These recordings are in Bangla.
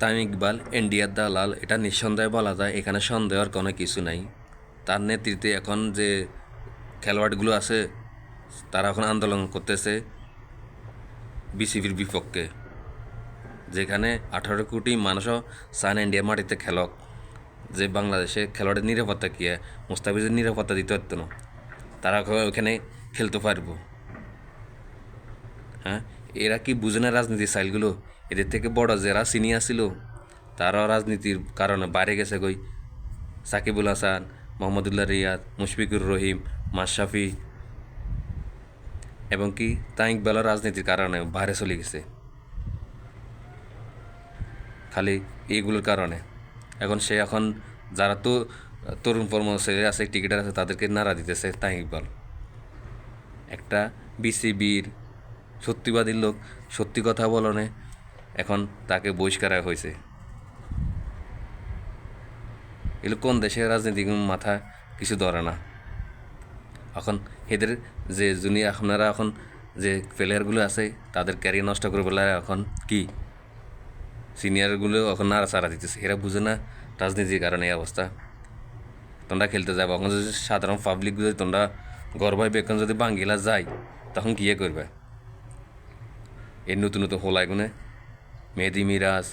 তামিম ইকবাল ইন্ডিয়ার দালাল, এটা নিঃসন্দেহে বলা যায়। এখানে সন্দেহের কোনো কিছু নাই। তার নেতৃত্বে এখন যে খেলোয়াড়গুলো আছে তারা এখন আন্দোলন করতেছে বিসিবির বিপক্ষে, যেখানে 18 কোটি মানুষও চান ইন্ডিয়ার মাটিতে খেলক, যে বাংলাদেশে খেলোয়াড়ের নিরাপত্তা কী, মুস্তাফিজের নিরাপত্তা দিতে পারত না, তারা ওখানে খেলতে পারবো। হ্যাঁ, এরা কি বুঝে না রাজনীতির সাইলগুলো? এদের থেকে বড় যারা সিনিয়র ছিল তারাও রাজনীতির কারণে বাইরে গেছে। কই সাকিবুল হাসান, মোহাম্মদুল্লাহ রিয়াদ, মুশফিকুর রহিম, মাশরাফি এবং কি তামিম ইকবালও রাজনীতির কারণে বাইরে চলে গেছে, খালি এইগুলোর কারণে। এখন যারা তো তরুণ প্রজন্ম আছে, ক্রিকেটার আছে, তাদেরকে নাড়া দিতেছে তামিম ইকবাল। একটা বিসিবির সত্যিবাদী লোক সত্যি কথা বলনে এখন তাকে বহিষ্কার হয়েছে। এগুলো কোন দেশের রাজনীতিক মাথা কিছু ধরে না। এখন এদের যে জুনিয়র আপনারা এখন যে প্লেয়ারগুলো আছে তাদের ক্যারিয়ার নষ্ট করে বলে এখন কি সিনিয়রগুলো এখন নাড়াচাড়া দিতেছে। এরা বুঝে না রাজনীতির কারণে এই অবস্থা। তোমরা খেলতে যাবো এখন যদি সাধারণ পাবলিক যদি তোমরা গর্বাই বেকন যদি বাঙ্গিলা যায় তখন কী করবে? এই নতুন নতুন হোলাইগুনে মেহেদি মিরাজ,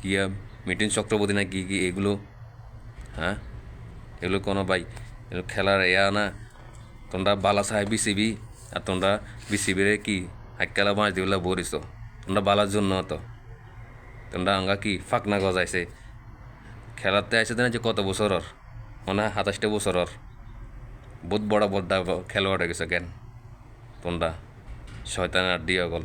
কিয়া মিঠুন চক্রবর্তী না কি কি এগুলো, হ্যাঁ এগুলো কোনো ভাই এগুলো খেলার না। তোমরা বালা সাহেব বিসিবি, আর তোমরা বিসিবির কি হাইকালা বাঁশ দিবলা বরিস, তোমরা বালার জন্য তো তোমরা আঙ্গা কি ফাঁকনা গজাইছে খেলাতে আইসে না যে কত বছরর, মানে 27টা বছরর বহুত বড় বড় খেলোয়াড় হয়ে গেছে কেন তোমরা শয়তান আর দিয়ে গল।